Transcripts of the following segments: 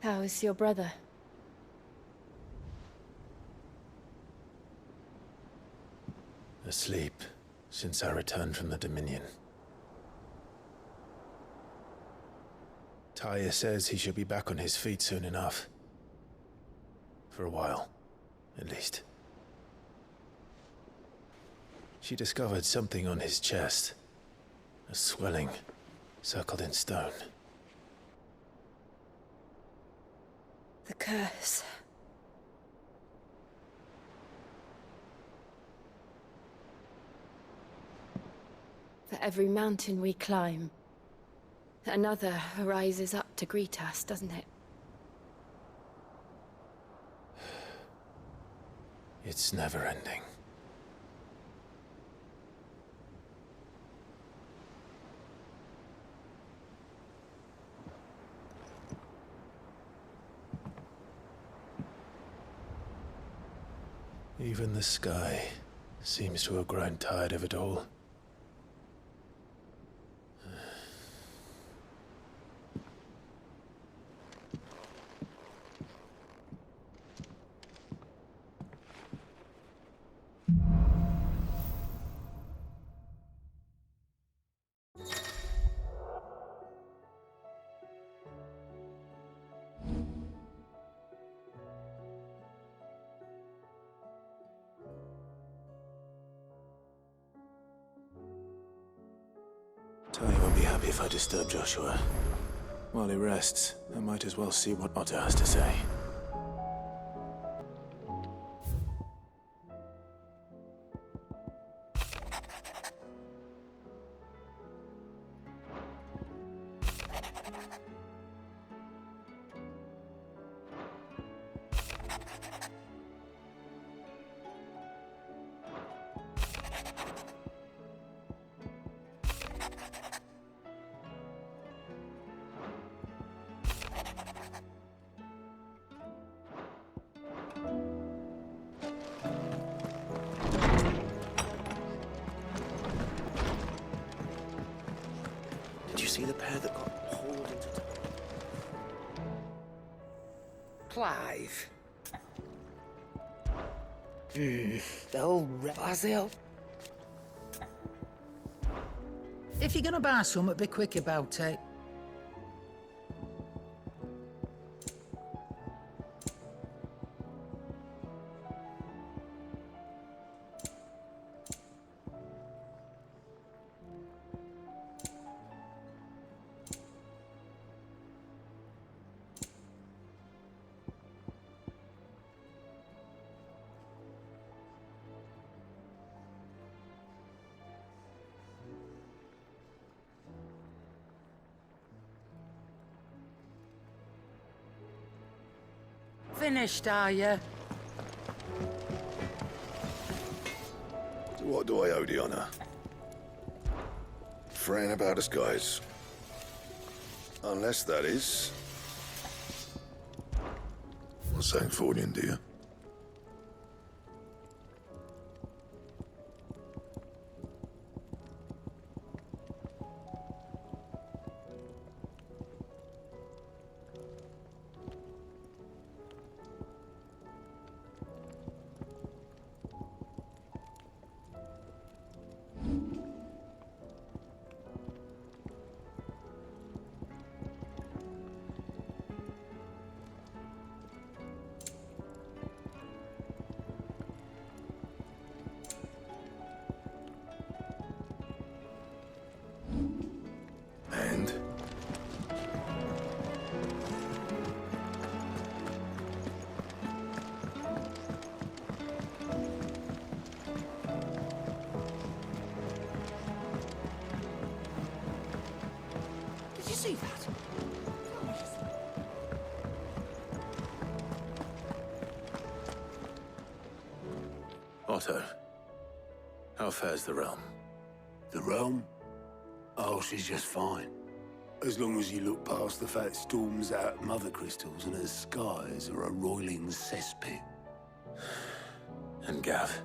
How is your brother? Asleep since I returned from the Dominion. Taya says he should be back on his feet soon enough. For a while, at least. She discovered something on his chest. A swelling, circled in stone. The curse. For every mountain we climb, another rises up to greet us, doesn't it? It's never ending. Even the sky seems to have grown tired of it all. Tony won't be happy if I disturb Joshua. While he rests, I might as well see what Otto has to say. Did you see the pair that got pulled into the... Clive. The old Basil. If you're gonna buy something, be quick about it. Finished, are you? What do I owe the honor? Fretting about us, guys. Unless that is... Sangfordian, do you? And? Did you see that? Otto, how fares the realm? The realm? Oh, she's just fine. As long as you look past the fact storms out mother crystals and her skies are a roiling cesspit. And Gav?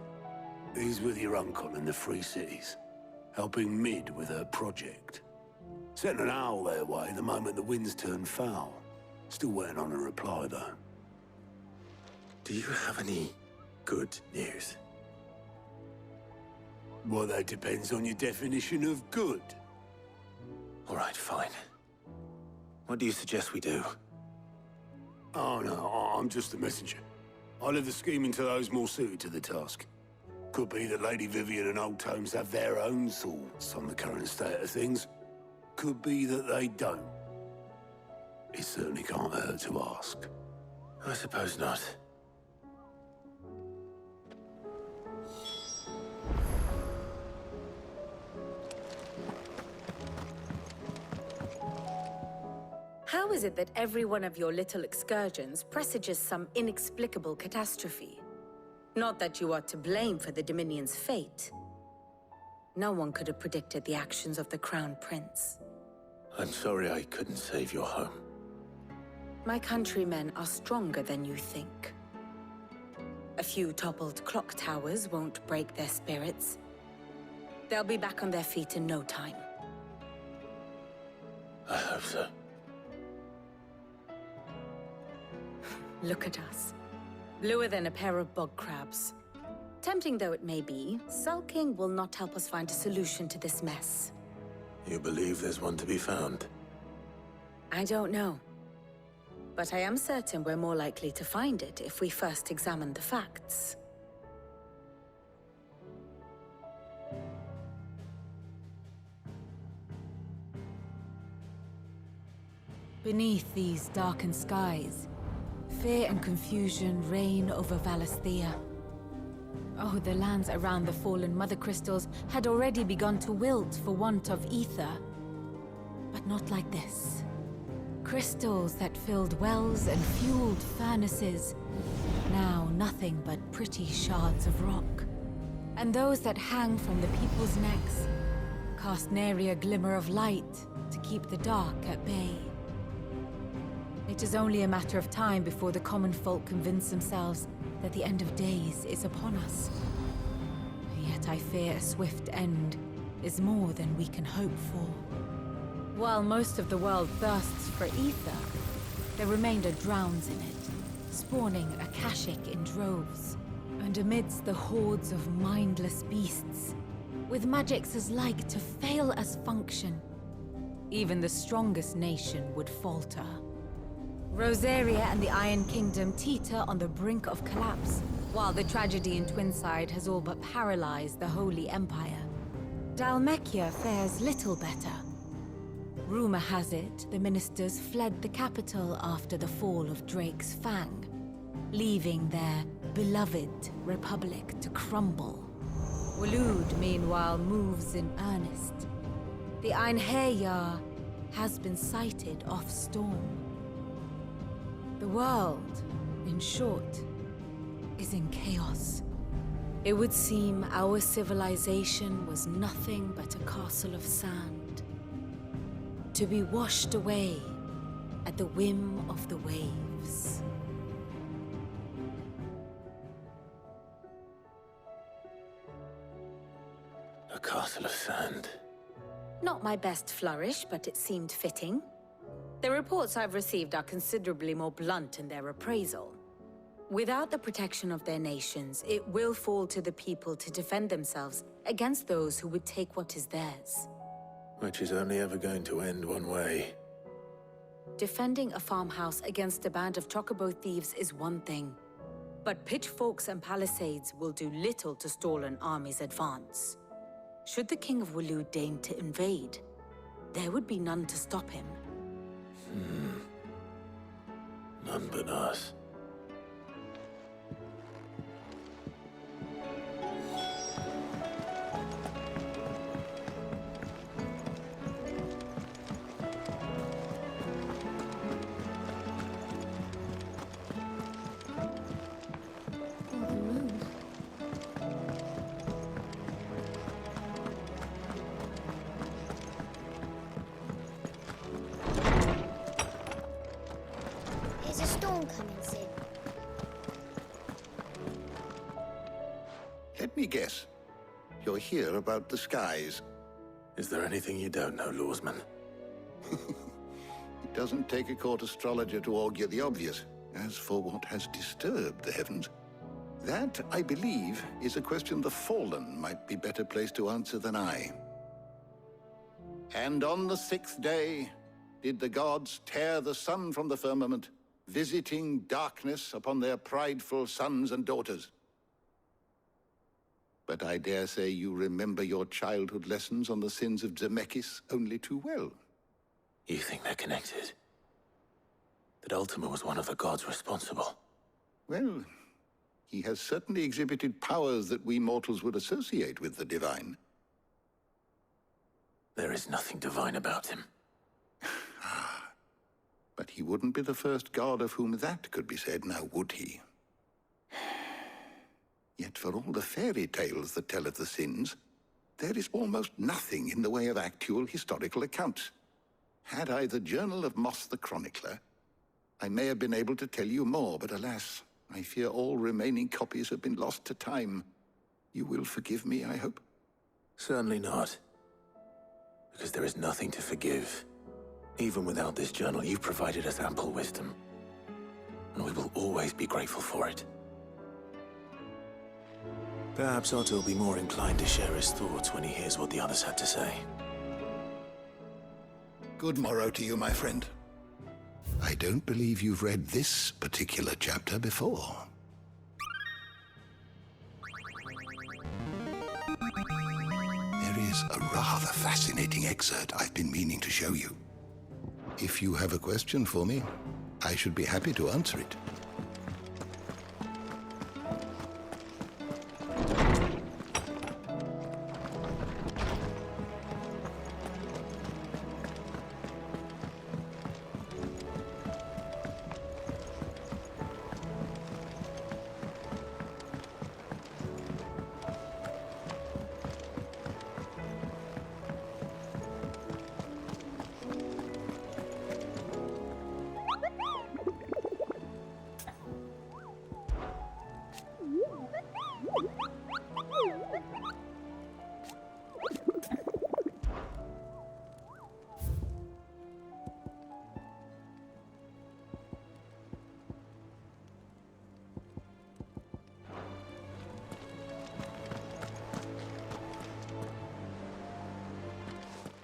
He's with your uncle in the Free Cities, helping Mid with her project. Sent an owl their way the moment the winds turned foul. Still waiting on a reply, though. Do you have any good news? Well, that depends on your definition of good. All right, fine. What do you suggest we do? Oh, no, I'm just a messenger. I leave the scheming to those more suited to the task. Could be that Lady Vivian and Old Tomes have their own thoughts on the current state of things. Could be that they don't. It certainly can't hurt to ask. I suppose not. How is it that every one of your little excursions presages some inexplicable catastrophe? Not that you are to blame for the Dominion's fate. No one could have predicted the actions of the Crown Prince. I'm sorry I couldn't save your home. My countrymen are stronger than you think. A few toppled clock towers won't break their spirits. They'll be back on their feet in no time. I hope so. Look at us. Bluer than a pair of bog crabs. Tempting though it may be, sulking will not help us find a solution to this mess. You believe there's one to be found? I don't know. But I am certain we're more likely to find it if we first examine the facts. Beneath these darkened skies, fear and confusion reign over Valisthea. Oh, the lands around the fallen Mother Crystals had already begun to wilt for want of ether. But not like this. Crystals that filled wells and fueled furnaces. Now nothing but pretty shards of rock. And those that hang from the people's necks cast nary a glimmer of light to keep the dark at bay. It is only a matter of time before the common folk convince themselves that the end of days is upon us. Yet I fear a swift end is more than we can hope for. While most of the world thirsts for ether, the remainder drowns in it, spawning Akashic in droves. And amidst the hordes of mindless beasts, with magics as like to fail as function, even the strongest nation would falter. Rosaria and the Iron Kingdom teeter on the brink of collapse, while the tragedy in Twinside has all but paralyzed the Holy Empire. Dalmekia fares little better. Rumor has it the ministers fled the capital after the fall of Drake's Fang, leaving their beloved republic to crumble. Waloed, meanwhile, moves in earnest. The Einherjar has been sighted off-storm. The world, in short, is in chaos. It would seem our civilization was nothing but a castle of sand, to be washed away at the whim of the waves. A castle of sand. Not my best flourish, but it seemed fitting. The reports I've received are considerably more blunt in their appraisal. Without the protection of their nations, it will fall to the people to defend themselves against those who would take what is theirs. Which is only ever going to end one way. Defending a farmhouse against a band of chocobo thieves is one thing, but pitchforks and palisades will do little to stall an army's advance. Should the King of Waloed deign to invade, there would be none to stop him. None but us. Let me guess. You're here about the skies. Is there anything you don't know, Lawsman? It doesn't take a court astrologer to augur the obvious. As for what has disturbed the heavens, that, I believe, is a question the Fallen might be better placed to answer than I. And on the 6th day did the gods tear the sun from the firmament, visiting darkness upon their prideful sons and daughters. But I dare say you remember your childhood lessons on the sins of Zemeckis only too well. You think they're connected? That Ultima was one of the gods responsible? Well, he has certainly exhibited powers that we mortals would associate with the divine. There is nothing divine about him. But he wouldn't be the first god of whom that could be said, now would he? Yet for all the fairy tales that tell of the sins, there is almost nothing in the way of actual historical accounts. Had I the Journal of Moss the Chronicler, I may have been able to tell you more, but alas, I fear all remaining copies have been lost to time. You will forgive me, I hope? Certainly not. Because there is nothing to forgive. Even without this journal, you've provided us ample wisdom. And we will always be grateful for it. Perhaps Otto will be more inclined to share his thoughts when he hears what the others had to say. Good morrow to you, my friend. I don't believe you've read this particular chapter before. There is a rather fascinating excerpt I've been meaning to show you. If you have a question for me, I should be happy to answer it.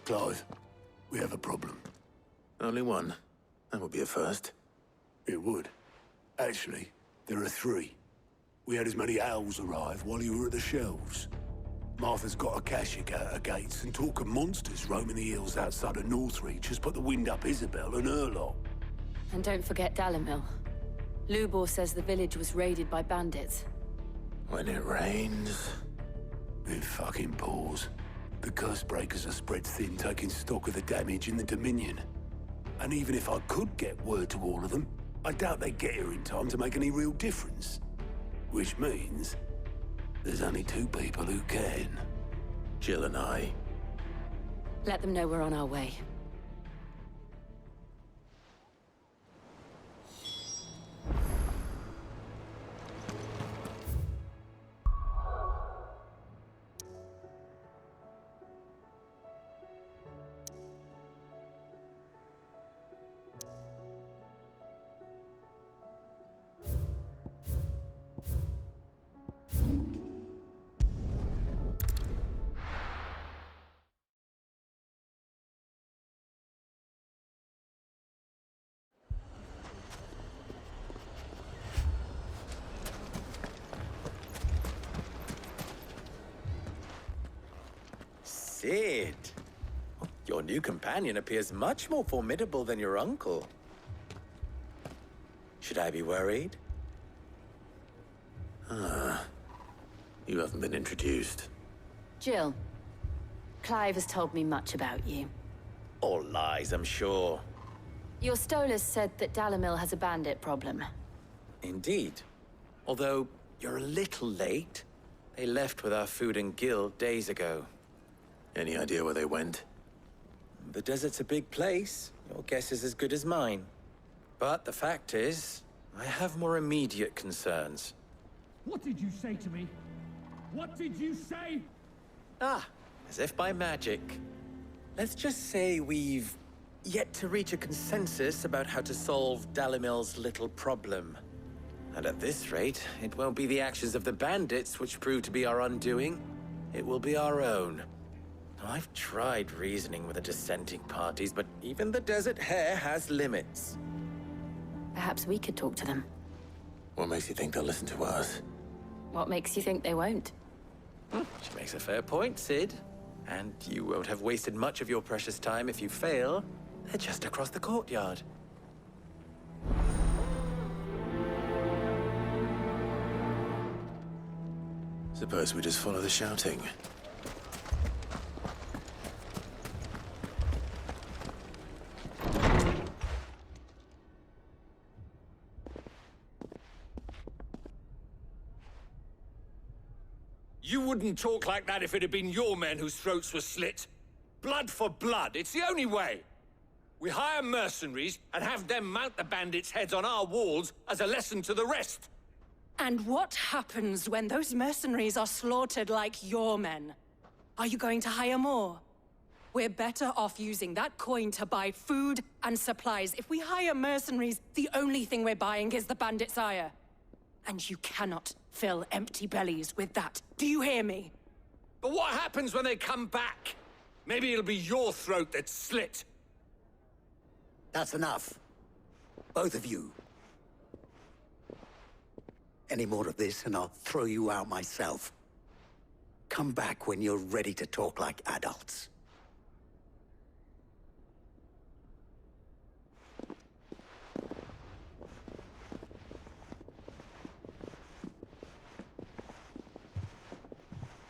Clive, we have a problem. Only one. That would be a first. It would. Actually, there are 3. We had as many owls arrive while you were at the shelves. Martha's got a Kashik out her gates, and talk of monsters roaming the hills outside of Northreach has put the wind up Isabel and her lot. And don't forget Dalimil. Lubor says the village was raided by bandits. When it rains... It fucking pours. The curse breakers are spread thin, taking stock of the damage in the Dominion. And even if I could get word to all of them, I doubt they'd get here in time to make any real difference. Which means there's only 2 people who can. Jill and I. Let them know we're on our way. Sid, your new companion appears much more formidable than your uncle. Should I be worried? You haven't been introduced. Jill, Clive has told me much about you. All lies, I'm sure. Your Stolas said that Dalimil has a bandit problem. Indeed. Although, you're a little late. They left with our food and guild days ago. Any idea where they went? The desert's a big place. Your guess is as good as mine. But the fact is, I have more immediate concerns. What did you say to me? What did you say? Ah, as if by magic. Let's just say we've yet to reach a consensus about how to solve Dalimil's little problem. And at this rate, it won't be the actions of the bandits which prove to be our undoing. It will be our own. I've tried reasoning with the dissenting parties, but even the Desert Hare has limits. Perhaps we could talk to them. What makes you think they'll listen to us? What makes you think they won't? She makes a fair point, Sid. And you won't have wasted much of your precious time if you fail. They're just across the courtyard. Suppose we just follow the shouting. You wouldn't talk like that if it had been your men whose throats were slit. Blood for blood, it's the only way. We hire mercenaries and have them mount the bandits' heads on our walls as a lesson to the rest. And what happens when those mercenaries are slaughtered like your men? Are you going to hire more? We're better off using that coin to buy food and supplies. If we hire mercenaries, the only thing we're buying is the bandits' ire. And you cannot fill empty bellies with that. Do you hear me? But what happens when they come back? Maybe it'll be your throat that's slit. That's enough. Both of you. Any more of this and I'll throw you out myself. Come back when you're ready to talk like adults.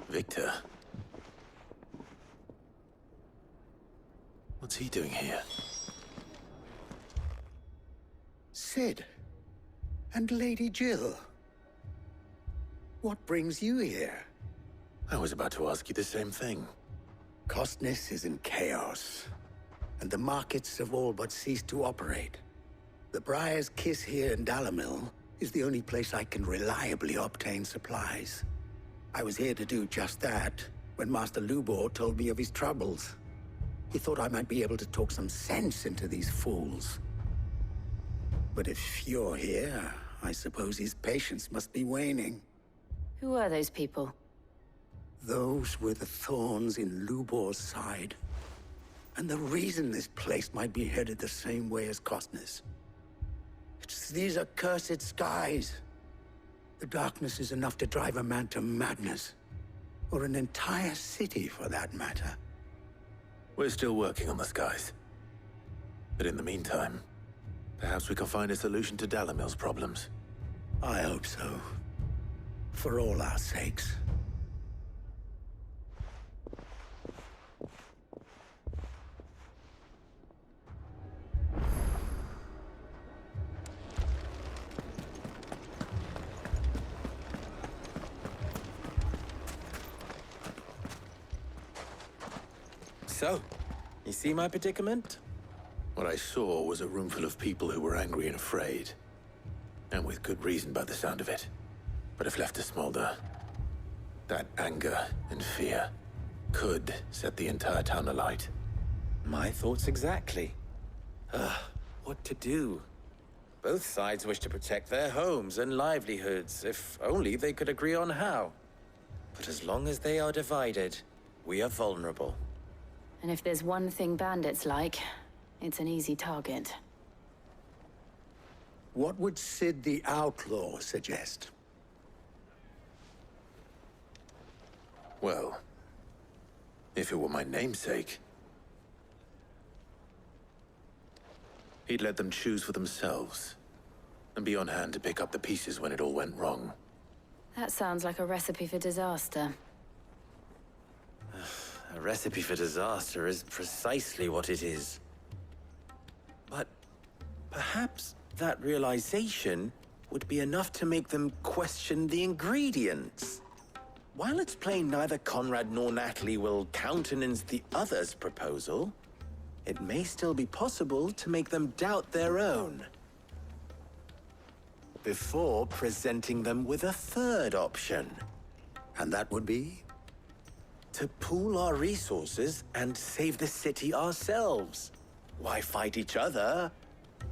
Victor. What's he doing here? Sid. And Lady Jill. What brings you here? I was about to ask you the same thing. Costness is in chaos, and the markets have all but ceased to operate. The Briar's Kiss here in Dalimil is the only place I can reliably obtain supplies. I was here to do just that when Master Lubor told me of his troubles. He thought I might be able to talk some sense into these fools. But if you're here, I suppose his patience must be waning. Who are those people? Those were the thorns in Lubor's side. And the reason this place might be headed the same way as Costness. It's these accursed skies. The darkness is enough to drive a man to madness. Or an entire city, for that matter. We're still working on the skies. But in the meantime, perhaps we can find a solution to Dalimil's problems. I hope so. For all our sakes. So, you see my predicament? What I saw was a room full of people who were angry and afraid. And with good reason by the sound of it. But if left to smolder, that anger and fear could set the entire town alight. My thoughts exactly. What to do? Both sides wish to protect their homes and livelihoods, if only they could agree on how. But as long as they are divided, we are vulnerable. And if there's one thing bandits like, it's an easy target. What would Sid the Outlaw suggest? Well, if it were my namesake, he'd let them choose for themselves, and be on hand to pick up the pieces when it all went wrong. That sounds like a recipe for disaster. A recipe for disaster is precisely what it is. But perhaps that realization would be enough to make them question the ingredients. While it's plain neither Conrad nor Natalie will countenance the other's proposal, it may still be possible to make them doubt their own. Before presenting them with a third option. And that would be? To pool our resources and save the city ourselves. Why fight each other?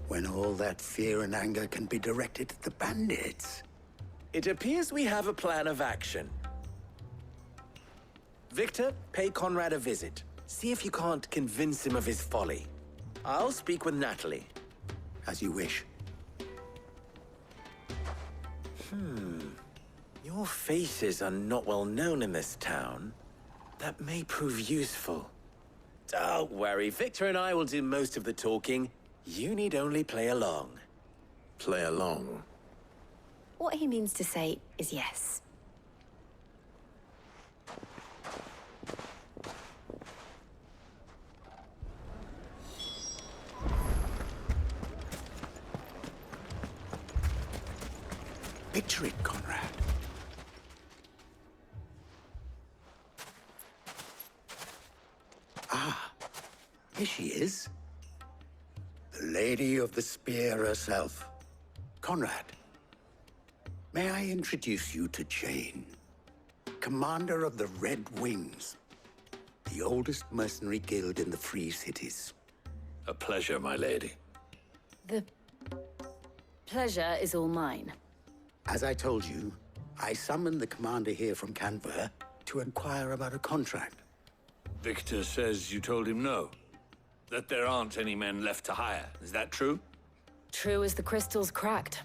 When all that fear and anger can be directed at the bandits. It appears we have a plan of action. Victor, pay Conrad a visit. See if you can't convince him of his folly. I'll speak with Natalie. As you wish. Your faces are not well known in this town. That may prove useful. Don't worry, Victor and I will do most of the talking. You need only play along. Play along? What he means to say is yes. Picture it, Conrad. Ah, here she is. The Lady of the Spear herself. Conrad, may I introduce you to Jane, commander of the Red Wings, the oldest mercenary guild in the Free Cities. A pleasure, my lady. The pleasure is all mine. As I told you, I summoned the commander here from Canver to inquire about a contract. Victor says you told him no. That there aren't any men left to hire. Is that true? True as the crystals cracked.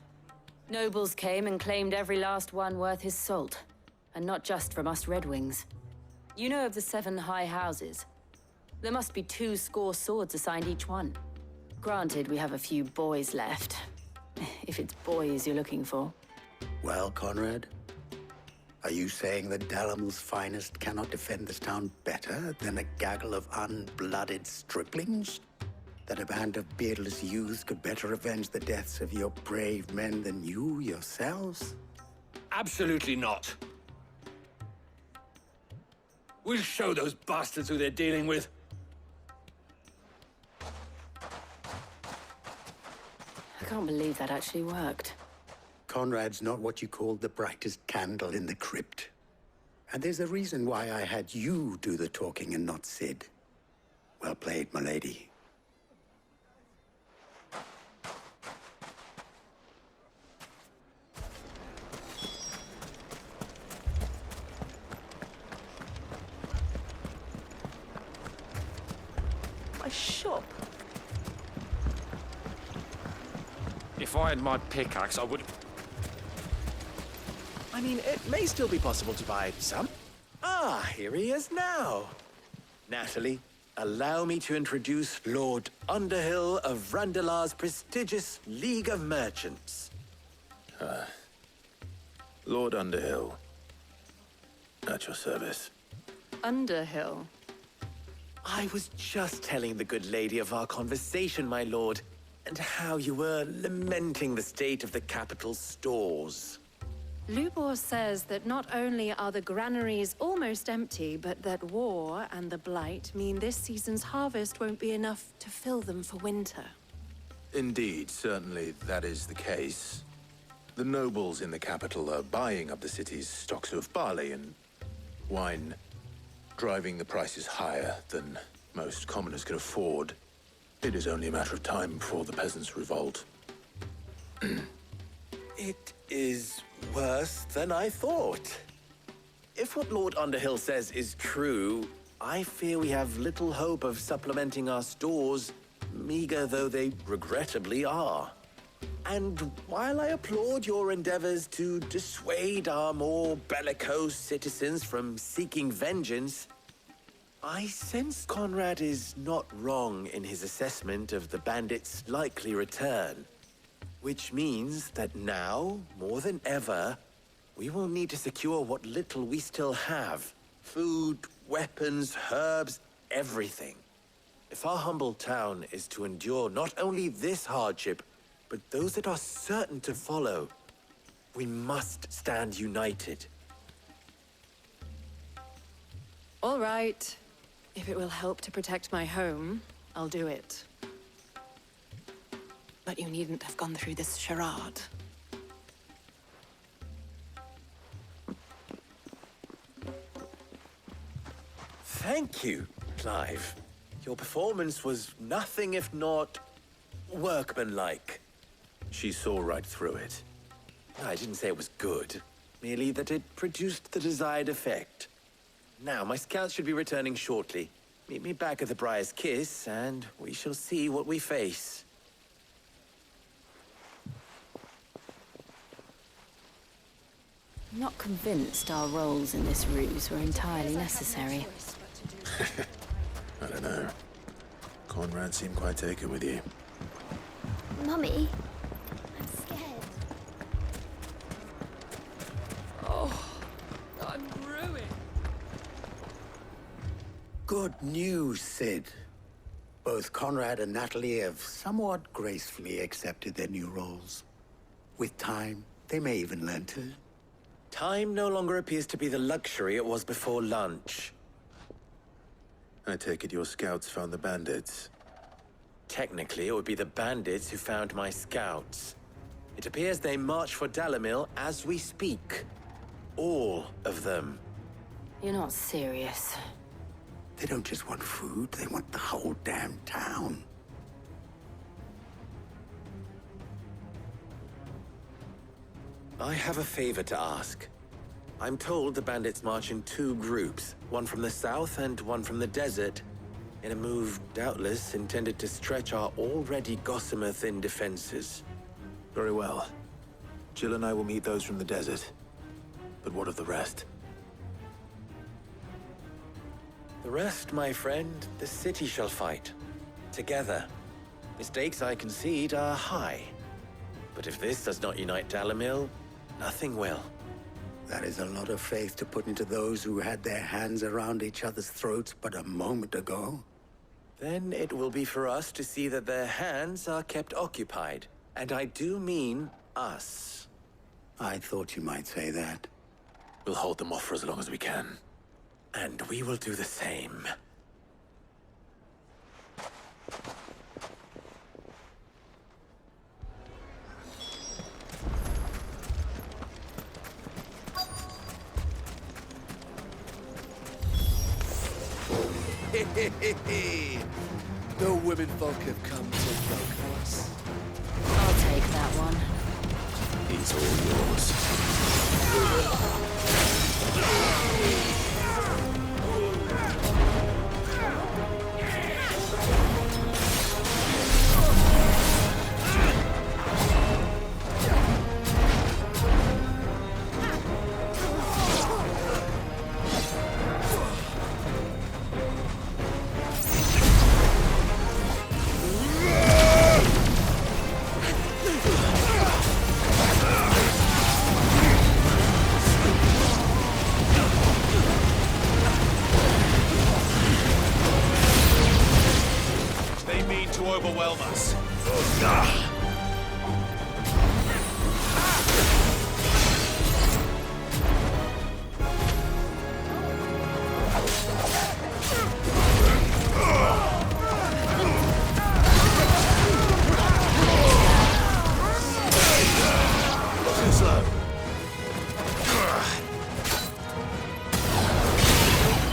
Nobles came and claimed every last one worth his salt. And not just from us Red Wings. You know of the 7 high houses. There must be 2 swords assigned each one. Granted, we have a few boys left. If it's boys you're looking for. Well, Conrad, are you saying that Dalamil's finest cannot defend this town better than a gaggle of unblooded striplings? That a band of beardless youths could better avenge the deaths of your brave men than you yourselves? Absolutely not. We'll show those bastards who they're dealing with. I can't believe that actually worked. Conrad's not what you called the brightest candle in the crypt. And there's a reason why I had you do the talking and not Sid. Well played, my lady. My shop. If I had my pickaxe, I would... I mean, it may still be possible to buy some. Ah, here he is now. Natalie, allow me to introduce Lord Underhill of Randalar's prestigious League of Merchants. Lord Underhill. At your service. Underhill? I was just telling the good lady of our conversation, my lord, and how you were lamenting the state of the capital's stores. Lubor says that not only are the granaries almost empty, but that war and the Blight mean this season's harvest won't be enough to fill them for winter. Indeed, certainly that is the case. The nobles in the capital are buying up the city's stocks of barley and wine, driving the prices higher than most commoners can afford. It is only a matter of time before the peasants revolt. It is worse than I thought. If what Lord Underhill says is true, I fear we have little hope of supplementing our stores, meager though they regrettably are. And while I applaud your endeavors to dissuade our more bellicose citizens from seeking vengeance, I sense Conrad is not wrong in his assessment of the bandits' likely return. Which means that now, more than ever, we will need to secure what little we still have. Food, weapons, herbs, everything. If our humble town is to endure not only this hardship, but those that are certain to follow, we must stand united. All right. If it will help to protect my home, I'll do it. But you needn't have gone through this charade. Thank you, Clive. Your performance was nothing if not workmanlike. She saw right through it. I didn't say it was good, merely that it produced the desired effect. Now, my scouts should be returning shortly. Meet me back at the Briar's Kiss, and we shall see what we face. I'm not convinced our roles in this ruse were entirely necessary. I don't know. Conrad seemed quite taken with you. Mummy, I'm scared. Oh, I'm ruined. Good news, Sid. Both Conrad and Natalie have somewhat gracefully accepted their new roles. With time, they may even learn to. Time no longer appears to be the luxury it was before lunch. I take it your scouts found the bandits. Technically, it would be the bandits who found my scouts. It appears they march for Dalimil as we speak. All of them. You're not serious. They don't just want food, they want the whole damn town. I have a favor to ask. I'm told the bandits march in two groups, one from the south and one from the desert, in a move doubtless intended to stretch our already gossamer-thin defenses. Very well. Jill and I will meet those from the desert. But what of the rest? The rest, my friend, the city shall fight. Together. The stakes, I concede, are high. But if this does not unite Dalimil, nothing will. That is a lot of faith to put into those who had their hands around each other's throats but a moment ago. Then it will be for us to see that their hands are kept occupied. And I do mean us. I thought you might say that. We'll hold them off for as long as we can. And we will do the same. The women folk have come to welcome us. I'll take that one. He's all yours. Overwhelm us. Too slow.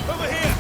Over here.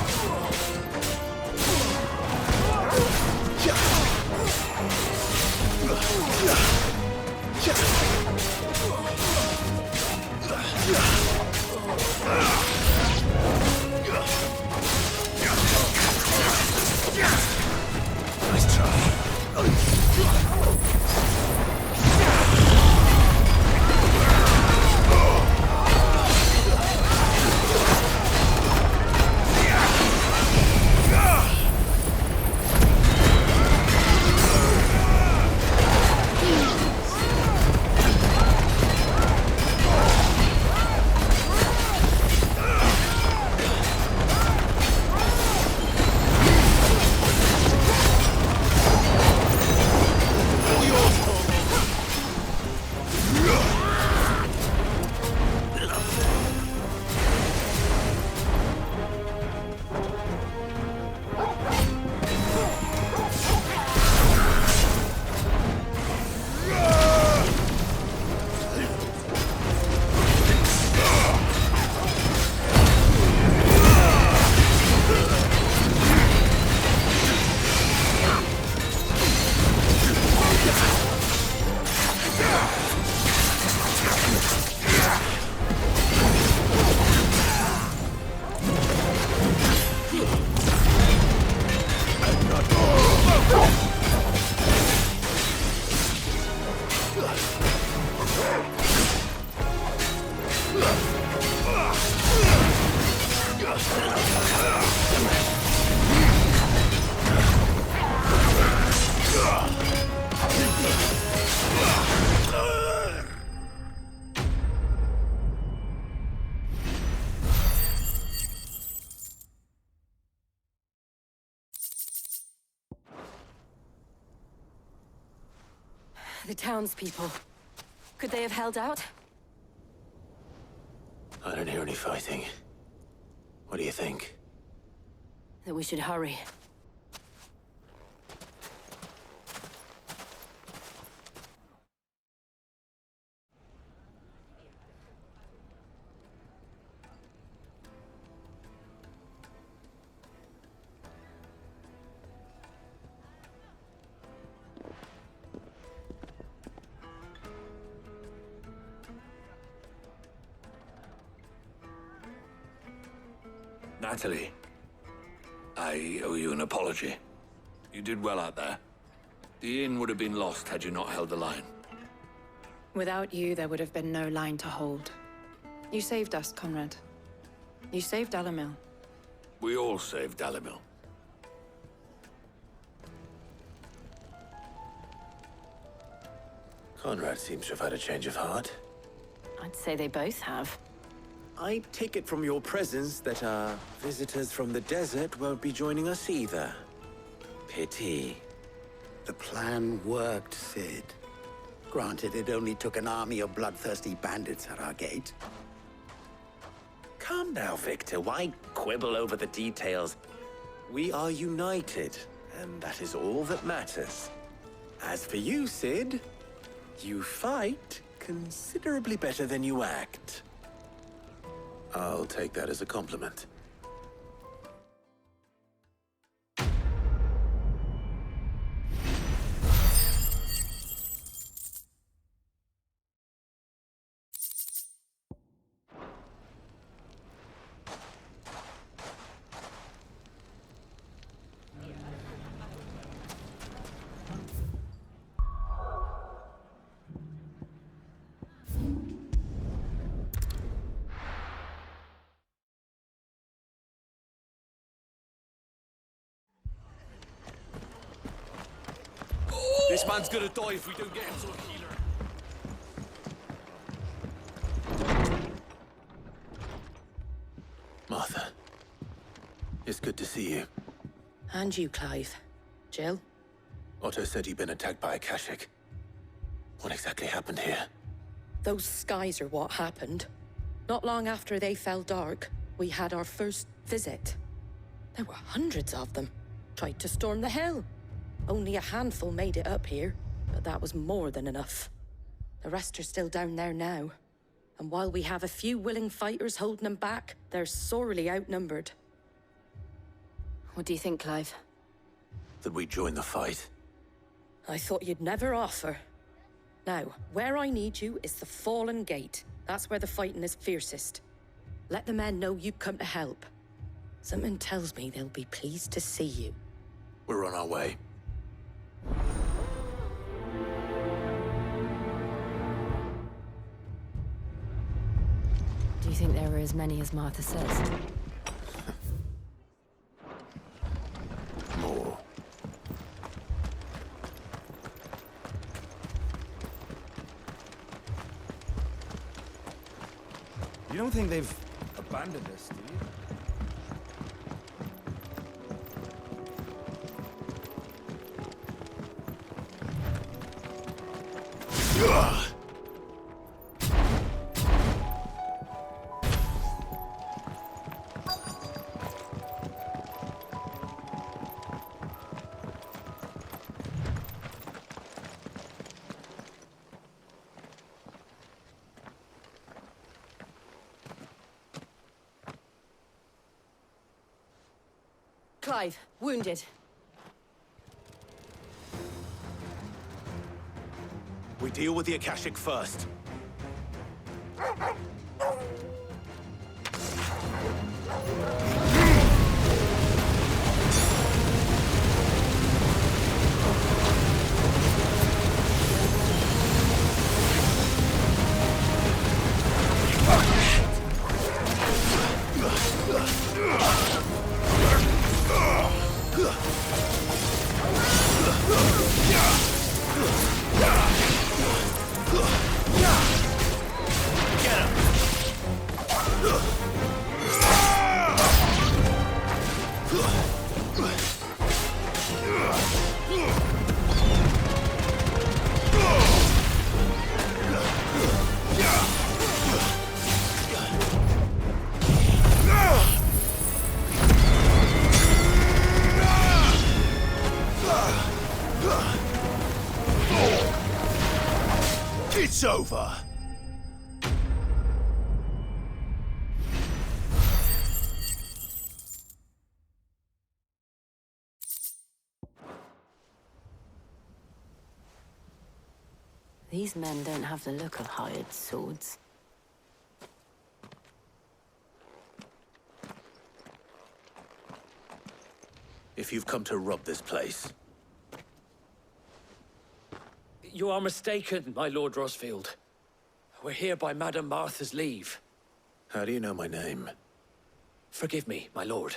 The townspeople. Could they have held out? I don't hear any fighting. What do you think? That we should hurry. Natalie, I owe you an apology. You did well out there. The inn would have been lost had you not held the line. Without you, there would have been no line to hold. You saved us, Conrad. You saved Dalimil. We all saved Dalimil. Conrad seems to have had a change of heart. I'd say they both have. I take it from your presence that our visitors from the desert won't be joining us either. Pity. The plan worked, Sid. Granted, it only took an army of bloodthirsty bandits at our gate. Calm now, Victor. Why quibble over the details? We are united, and that is all that matters. As for you, Sid, you fight considerably better than you act. I'll take that as a compliment. This man's gonna die if we don't get him to a healer. Martha, it's good to see you. And you, Clive. Jill? Otto said you'd been attacked by a Kashik. What exactly happened here? Those skies are what happened. Not long after they fell dark, we had our first visit. There were hundreds of them. Tried to storm the hill. Only a handful made it up here, but that was more than enough. The rest are still down there now. And while we have a few willing fighters holding them back, they're sorely outnumbered. What do you think, Clive? That we join the fight? I thought you'd never offer. Now, where I need you is the Fallen Gate. That's where the fighting is fiercest. Let the men know you've come to help. Something tells me they'll be pleased to see you. We're on our way. Do you think there are as many as Martha says? More. You don't think they've abandoned us, do you? Clive, wounded. We deal with the Akashic first. It's over. These men don't have the look of hired swords. If you've come to rob this place, You are mistaken, my Lord Rosfield. We're here by Madame Martha's leave. how do you know my name? Forgive me, my lord.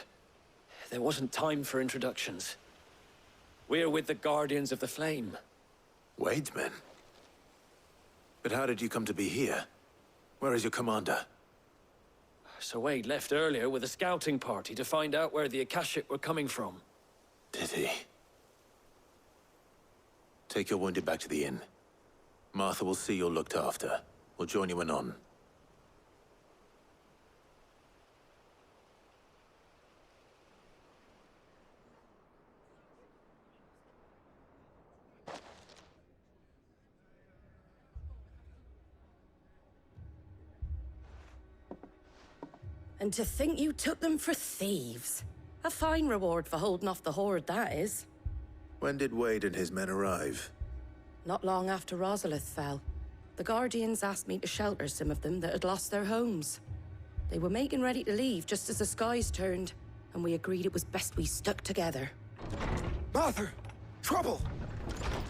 There wasn't time for introductions. We're with the Guardians of the Flame. Wade's men? But how did you come to be here? Where is your commander? Sir Wade left earlier with a scouting party to find out where the Akashic were coming from. Did he? Take your wounded back to the inn. Martha will see you're looked after. We'll join you anon. And to think you took them for thieves. A fine reward for holding off the horde, that is. When did Wade and his men arrive? Not long after Rosalith fell. The Guardians asked me to shelter some of them that had lost their homes. They were making ready to leave just as the skies turned, and we agreed it was best we stuck together. Martha! Trouble!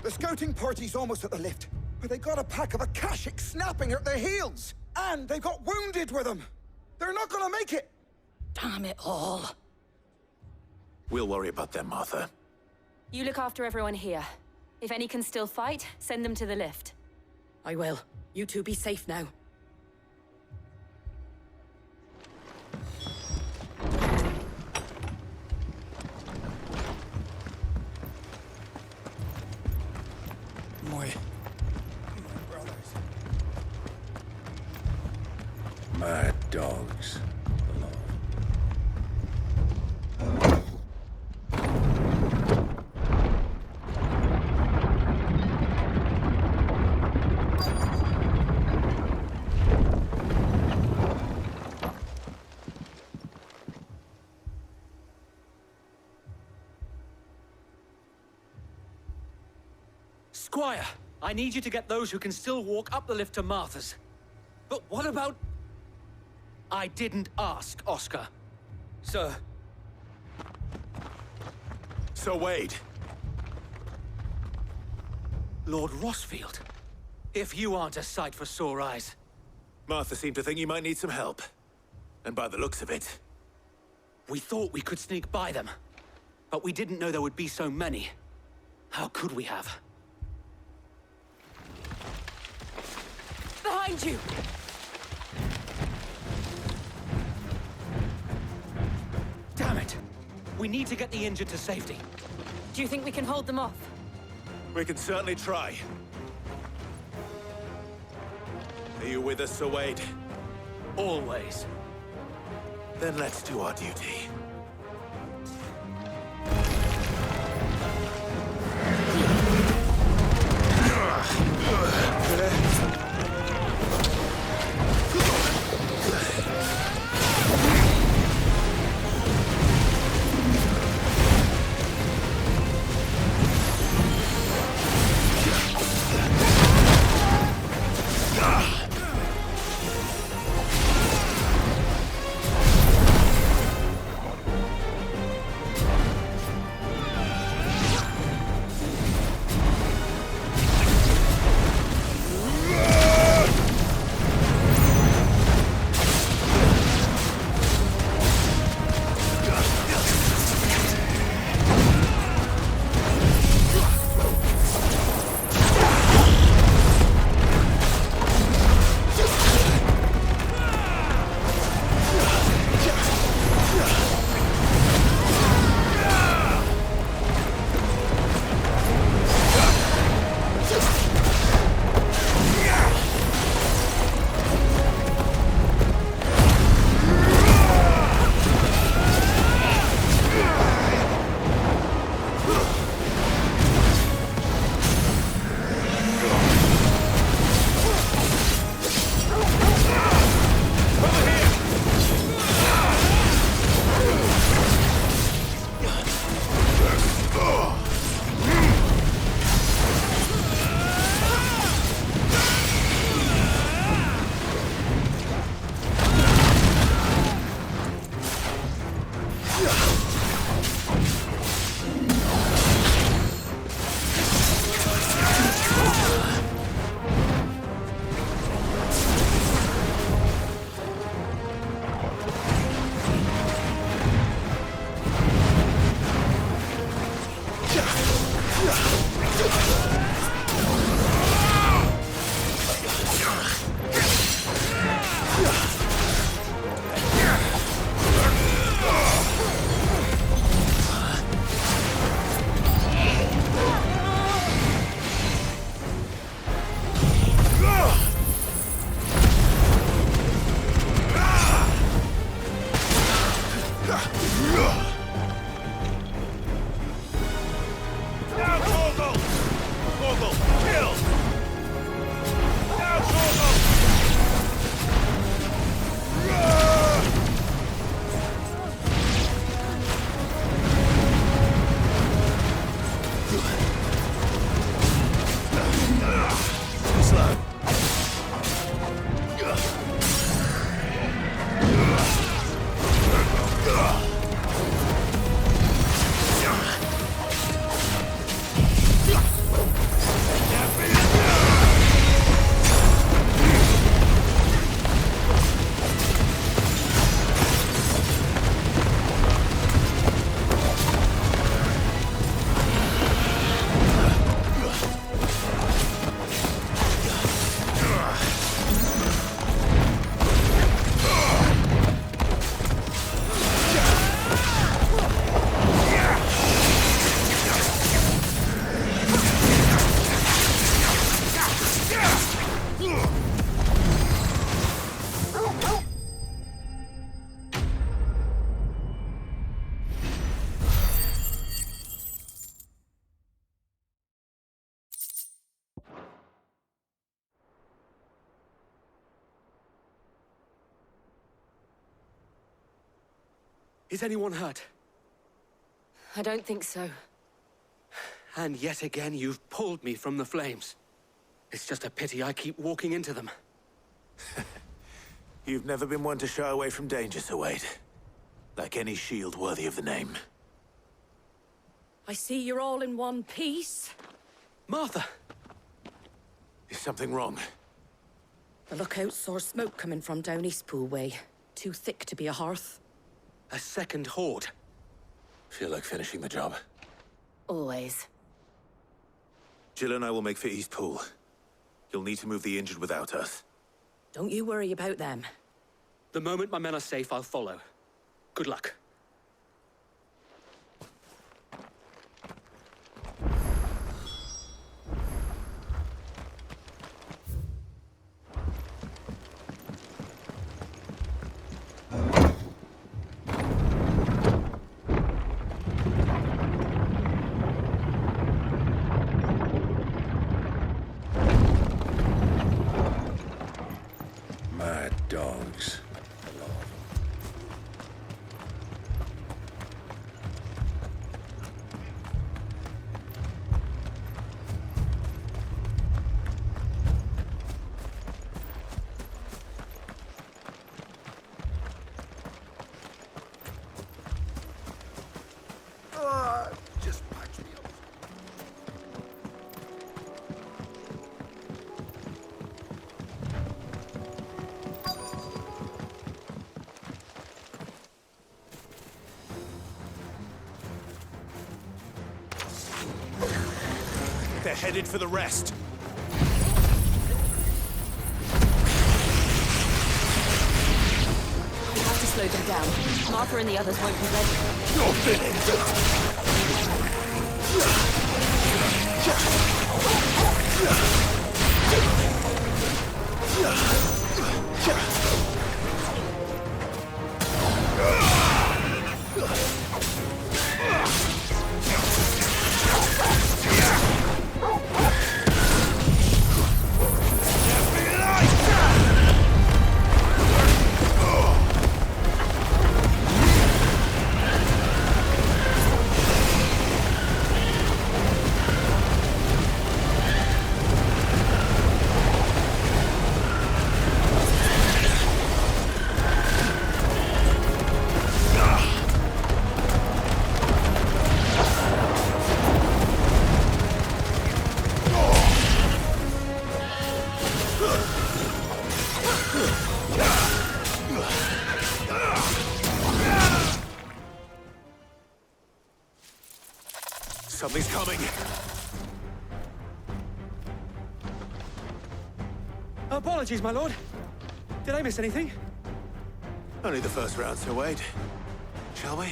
The scouting party's almost at the lift, but they got a pack of Akashic snapping at their heels! And they've got wounded with them! They're not gonna make it! Damn it all. We'll worry about them, Martha. You look after everyone here. If any can still fight, send them to the lift. I will. You two be safe now. My brothers. Mad dogs. Squire, I need you to get those who can still walk up the lift to Martha's. But what about... I didn't ask, Oscar. Sir. Sir Wade. Lord Rosfield. If you aren't a sight for sore eyes. Martha seemed to think you might need some help. And by the looks of it... We thought we could sneak by them. But we didn't know there would be so many. How could we have? Behind you! Damn it! We need to get the injured to safety. Do you think we can hold them off? We can certainly try. Are you with us, Sir Wade? Always. Then let's do our duty. Is anyone hurt? I don't think so. And yet again, you've pulled me from the flames. It's just a pity I keep walking into them. You've never been one to shy away from danger, Sir Wade. Like any shield worthy of the name. I see you're all in one piece. Martha! Is something wrong? The lookout saw smoke coming from down Eastpool way. Too thick to be a hearth. A second horde. Feel like finishing the job? Always. Jill and I will make for Eastpool. You'll need to move the injured without us. Don't you worry about them. The moment my men are safe, I'll follow. Good luck. My dogs. Just patch me up. They're headed for the rest. We have to slow them down. Martha and the others won't be ready. You're finished! Something's coming! Apologies, my lord. Did I miss anything? Only the first round, so wait. Shall we?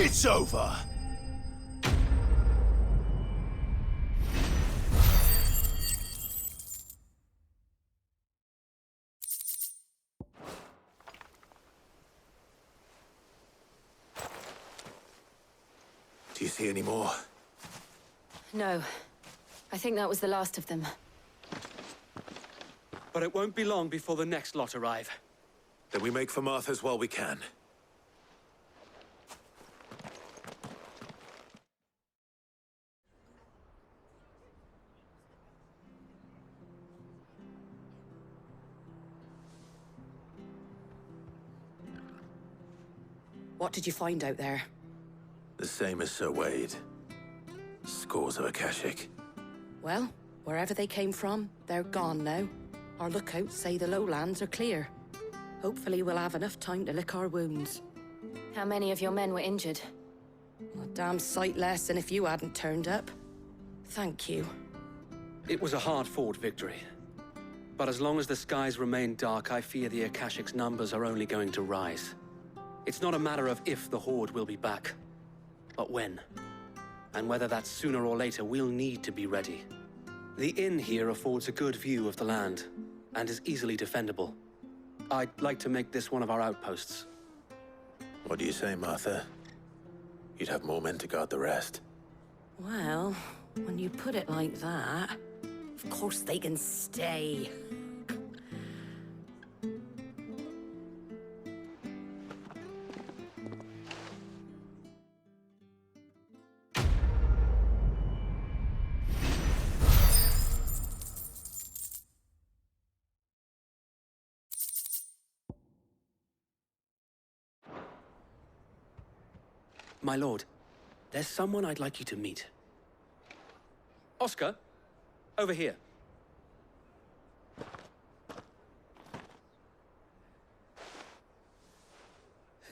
It's over! Do you see any more? No. I think that was the last of them. But it won't be long before the next lot arrive. Then we make for Martha's while we can. What did you find out there? The same as Sir Wade. Scores of Akashic. Well, wherever they came from, they're gone now. Our lookouts say the lowlands are clear. Hopefully we'll have enough time to lick our wounds. How many of your men were injured? A damn sight less than if you hadn't turned up. Thank you. It was a hard-fought victory. But as long as the skies remain dark, I fear the Akashic's numbers are only going to rise. It's not a matter of if the Horde will be back, but when. And whether that's sooner or later, we'll need to be ready. The inn here affords a good view of the land, and is easily defendable. I'd like to make this one of our outposts. What do you say, Martha? You'd have more men to guard the rest. Well, when you put it like that, of course they can stay. My lord, there's someone I'd like you to meet. Oscar, over here.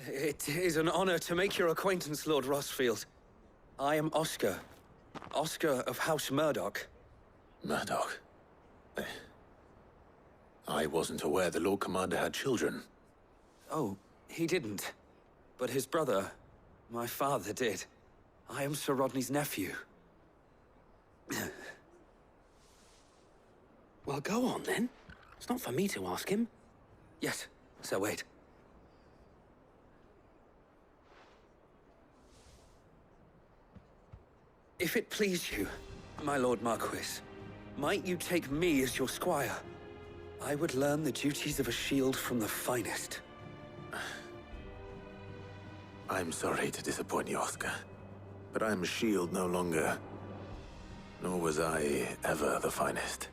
It is an honor to make your acquaintance, Lord Rossfield. I am Oscar. Oscar of House Murdoch. Murdoch? I wasn't aware the Lord Commander had children. Oh, he didn't. But his brother, my father, did. I am Sir Rodney's nephew. Well, go on, then. It's not for me to ask him. Yes, Sir Wade. If it please you, my Lord Marquis, might you take me as your squire? I would learn the duties of a shield from the finest. I'm sorry to disappoint you, Oscar, but I'm a shield no longer. Nor was I ever the finest.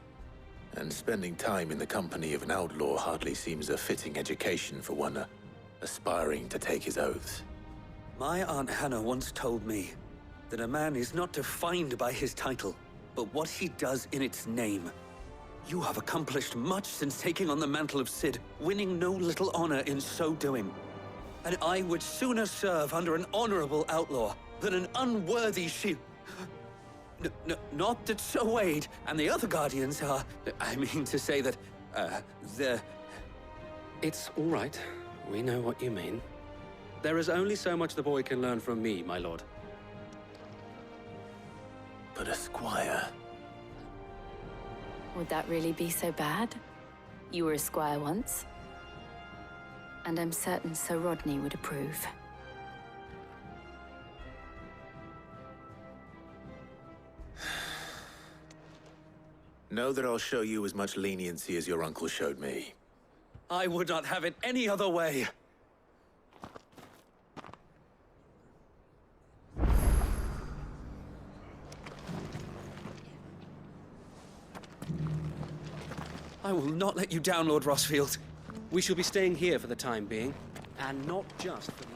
And spending time in the company of an outlaw hardly seems a fitting education for one aspiring to take his oaths. My Aunt Hannah once told me that a man is not defined by his title, but what he does in its name. You have accomplished much since taking on the mantle of Cid, winning no little honor in so doing. And I would sooner serve under an honorable outlaw than an unworthy shield. Not that Sir Wade and the other Guardians are... I mean to say that, they're... It's all right. We know what you mean. There is only so much the boy can learn from me, my lord. But a squire... Would that really be so bad? You were a squire once. And I'm certain Sir Rodney would approve. Know that I'll show you as much leniency as your uncle showed me. I would not have it any other way. I will not let you down, Lord Rossfield. We shall be staying here for the time being, and not just for the...